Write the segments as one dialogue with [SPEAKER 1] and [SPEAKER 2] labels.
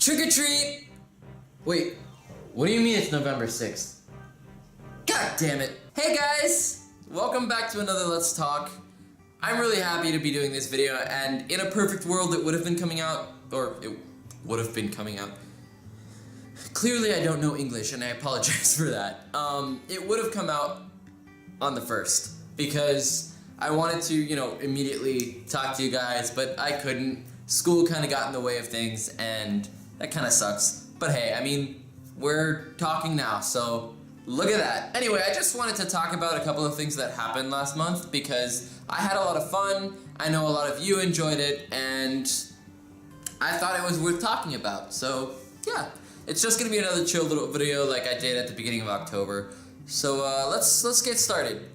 [SPEAKER 1] Trick or treat! Wait, what do you mean it's November 6th? God damn it. Hey guys! Welcome back to another Let's Talk. I'm really happy to be doing this video, and in a perfect world it would have been coming out, or it would have been coming out. Clearly I don't know English, and I apologize for that. It would have come out on the 1st, because I wanted to, immediately talk to you guys, but I couldn't. School kind of got in the way of things, and that kind of sucks. But hey, I mean, we're talking now, so look at that. Anyway, I just wanted to talk about a couple of things that happened last month, because I had a lot of fun, I know a lot of you enjoyed it, and I thought it was worth talking about. So, yeah, it's just gonna be another chill little video like I did at the beginning of October. So, let's get started.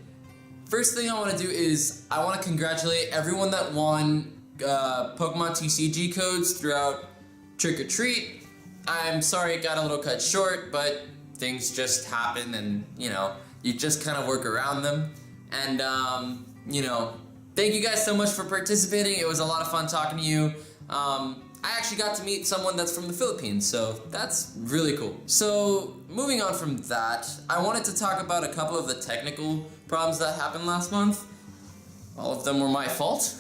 [SPEAKER 1] First thing I want to do is, I want to congratulate everyone that won Pokemon TCG codes throughout Trick or Treat. I'm sorry it got a little cut short, but things just happen, and you just kind of work around them. And thank you guys so much for participating. It was a lot of fun talking to you. I actually got to meet someone that's from the Philippines, so that's really cool. So moving on from that, I wanted to talk about a couple of the technical problems that happened last month. All of them were my fault.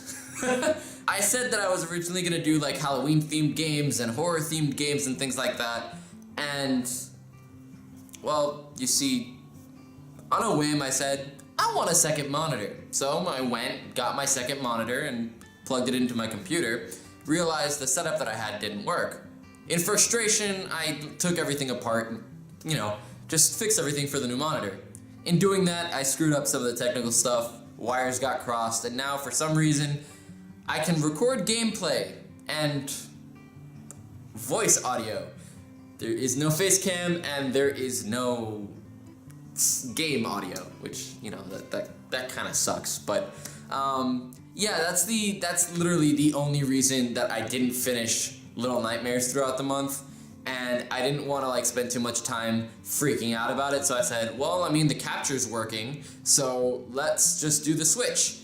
[SPEAKER 1] I said that I was originally gonna do like Halloween themed games and horror themed games and things like that, and well, you see, on a whim I said, I want a second monitor. So I went, got my second monitor and plugged it into my computer, realized the setup that I had didn't work. In frustration, I took everything apart and, just fixed everything for the new monitor. In doing that, I screwed up some of the technical stuff, wires got crossed, and now for some reason, I can record gameplay and voice audio. There is no face cam and there is no game audio, which, that kind of sucks. But, yeah, that's literally the only reason that I didn't finish Little Nightmares throughout the month. And I didn't want to spend too much time freaking out about it, so I said, well, I mean, the capture's working, so let's just do the Switch.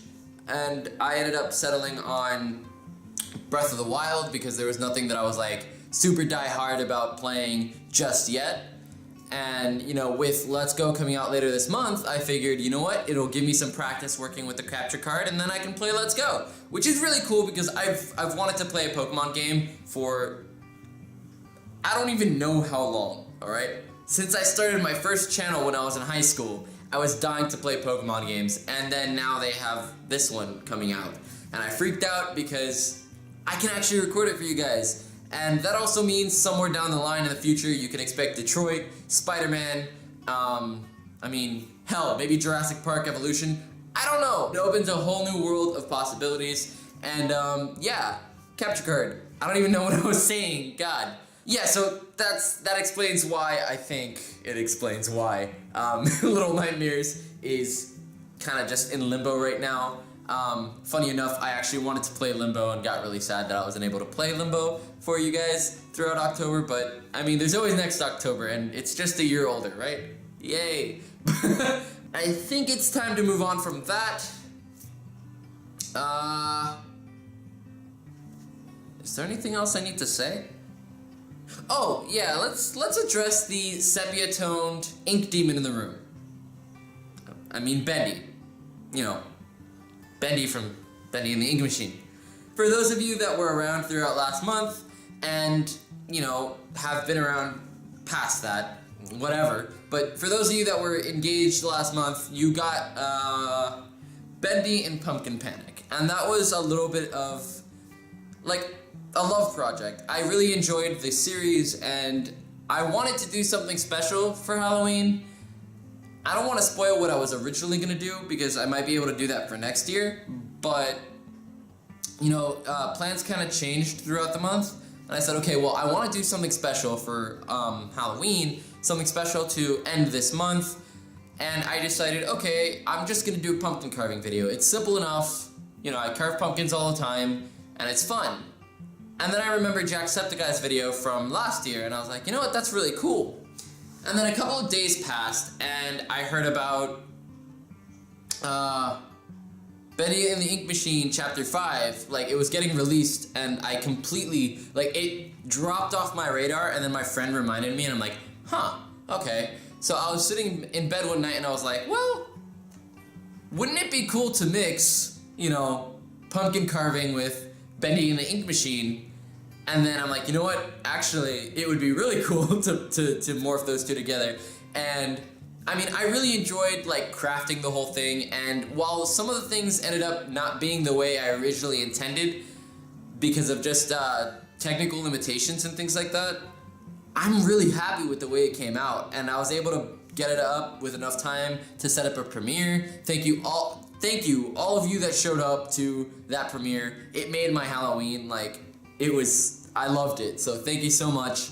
[SPEAKER 1] And I ended up settling on Breath of the Wild because there was nothing that I was super die-hard about playing just yet. And, with Let's Go coming out later this month, I figured, you know what, it'll give me some practice working with the capture card, and then I can play Let's Go. Which is really cool because I've wanted to play a Pokemon game for I don't even know how long, alright? Since I started my first channel when I was in high school, I was dying to play Pokemon games, and then now they have this one coming out. And I freaked out because I can actually record it for you guys. And that also means somewhere down the line in the future you can expect Detroit, Spider-Man, hell, maybe Jurassic Park Evolution. I don't know. It opens a whole new world of possibilities. And yeah, capture card. I don't even know what I was saying, God. Yeah, so that explains why I think it explains why Little Nightmares is kind of just in limbo right now. Funny enough, I actually wanted to play Limbo and got really sad that I wasn't able to play Limbo for you guys throughout October, but I mean, there's always next October, and it's just a year older, right? Yay! I think it's time to move on from that. Is there anything else I need to say? Oh, yeah, let's address the sepia-toned ink demon in the room. I mean Bendy. Bendy from Bendy and the Ink Machine. For those of you that were around throughout last month and, have been around past that, whatever, but for those of you that were engaged last month, you got Bendy and Pumpkin Panic. And that was a little bit of, a love project. I really enjoyed the series, and I wanted to do something special for Halloween. I don't want to spoil what I was originally going to do, because I might be able to do that for next year, but, plans kind of changed throughout the month, and I said, okay, well, I want to do something special for Halloween, something special to end this month, and I decided, okay, I'm just going to do a pumpkin carving video. It's simple enough, I carve pumpkins all the time, and it's fun. And then I remembered Jacksepticeye's video from last year, and I was like, you know what, that's really cool. And then a couple of days passed, and I heard about Bendy and the Ink Machine Chapter 5, like, it was getting released, and I completely, like, it dropped off my radar, and then my friend reminded me, and I'm like, huh, okay. So I was sitting in bed one night, and I was like, well, wouldn't it be cool to mix, you know, pumpkin carving with Bendy and the Ink Machine? And then I'm like, you know what, actually, it would be really cool to morph those two together. And I mean, I really enjoyed, like, crafting the whole thing, and while some of the things ended up not being the way I originally intended because of just technical limitations and things like that, I'm really happy with the way it came out, and I was able to get it up with enough time to set up a premiere. Thank you all of you that showed up to that premiere. It made my Halloween, like, I loved it, so thank you so much.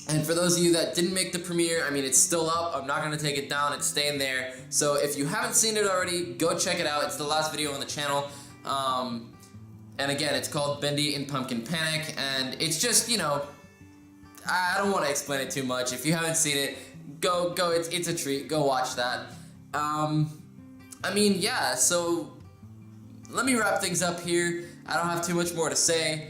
[SPEAKER 1] And for those of you that didn't make the premiere, I mean, it's still up. I'm not going to take it down. It's staying there. So if you haven't seen it already, go check it out. It's the last video on the channel. And again, it's called Bendy in Pumpkin Panic. And it's just, you know, I don't want to explain it too much. If you haven't seen it, go. It's a treat. Go watch that. I mean, yeah, so let me wrap things up here. I don't have too much more to say.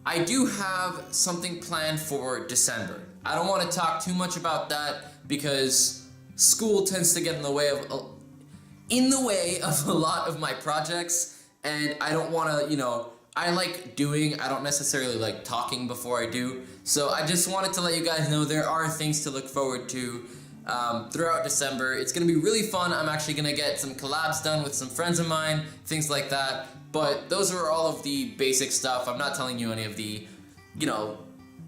[SPEAKER 1] I do have something planned for December. I don't want to talk too much about that because school tends to get in the way of a lot of my projects, and I don't want to, you know, I like doing, I don't necessarily like talking before I do. So I just wanted to let you guys know there are things to look forward to throughout December. It's going to be really fun. I'm actually going to get some collabs done with some friends of mine, things like that. But those are all of the basic stuff. I'm not telling you any of the, you know,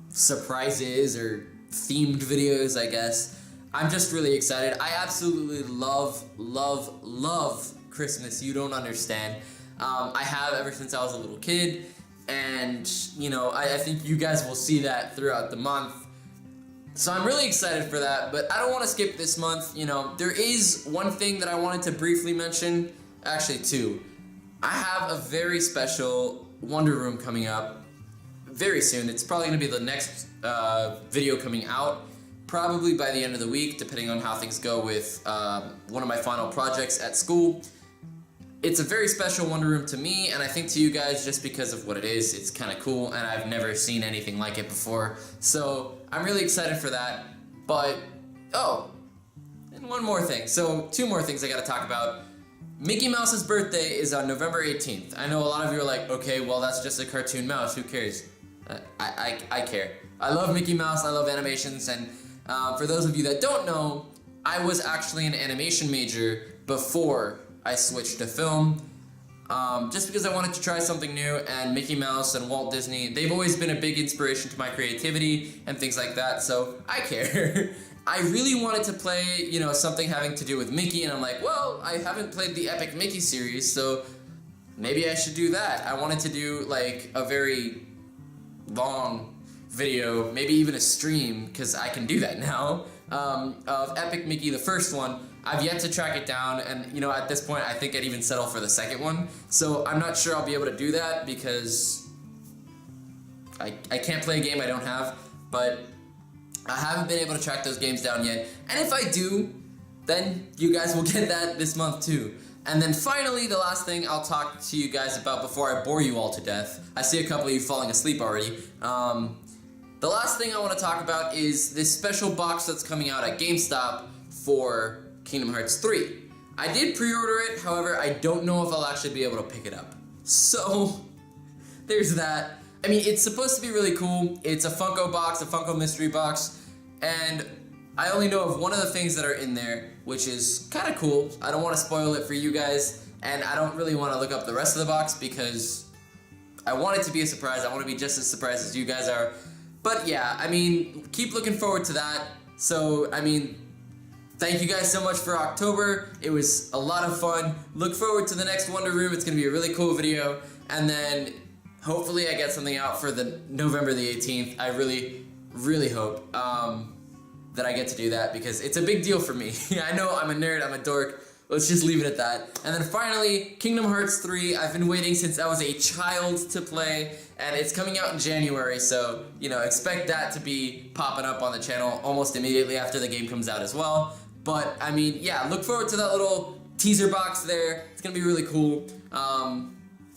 [SPEAKER 1] surprises or themed videos, I guess. I'm just really excited. I absolutely love Christmas. You don't understand. I have ever since I was a little kid. And, you know, I think you guys will see that throughout the month. So I'm really excited for that. But I don't want to skip this month. You know, there is one thing that I wanted to briefly mention. Actually, two. I have a very special Wonder Room coming up very soon. It's probably going to be the next video coming out, probably by the end of the week, depending on how things go with one of my final projects at school. It's a very special Wonder Room to me, and I think to you guys just because of what it is. It's kind of cool, and I've never seen anything like it before. So I'm really excited for that. But, oh, and one more thing. So two more things I got to talk about. Mickey Mouse's birthday is on November 18th. I know a lot of you are like, okay, well, that's just a cartoon mouse. Who cares? I care. I love Mickey Mouse. I love animations. And for those of you that don't know, I was actually an animation major before I switched to film. Just because I wanted to try something new, and Mickey Mouse and Walt Disney, they've always been a big inspiration to my creativity and things like that, so I care. I really wanted to play, you know, something having to do with Mickey, and I'm like, well, I haven't played the Epic Mickey series, so maybe I should do that. I wanted to do, like, a very long video, maybe even a stream, because I can do that now, of Epic Mickey, the first one. I've yet to track it down, and, you know, at this point, I think I'd even settle for the second one, so I'm not sure I'll be able to do that, because I can't play a game I don't have, but I haven't been able to track those games down yet, and if I do, then you guys will get that this month too. And then finally, the last thing I'll talk to you guys about before I bore you all to death. I see a couple of you falling asleep already. The last thing I want to talk about is this special box that's coming out at GameStop for Kingdom Hearts 3. I did pre-order it, however, I don't know if I'll actually be able to pick it up. So, there's that. I mean, it's supposed to be really cool. It's a Funko box, a Funko mystery box, and I only know of one of the things that are in there, which is kind of cool. I don't want to spoil it for you guys, and I don't really want to look up the rest of the box because I want it to be a surprise. I want to be just as surprised as you guys are. But yeah, I mean, keep looking forward to that. So, I mean, thank you guys so much for October. It was a lot of fun. Look forward to the next Wonder Room. It's going to be a really cool video. And then hopefully I get something out for the November the 18th. I really, really hope that I get to do that because it's a big deal for me. I know I'm a nerd, I'm a dork. Let's just leave it at that. And then finally, Kingdom Hearts 3. I've been waiting since I was a child to play, and it's coming out in January, so, you know, expect that to be popping up on the channel almost immediately after the game comes out as well. But, I mean, yeah, look forward to that little teaser box there. It's gonna be really cool.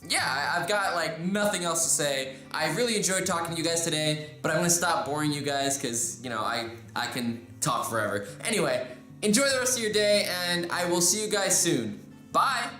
[SPEAKER 1] Yeah, I've got like nothing else to say. I really enjoyed talking to you guys today, but I'm gonna stop boring you guys because, you know, I can talk forever. Anyway, enjoy the rest of your day, and I will see you guys soon. Bye!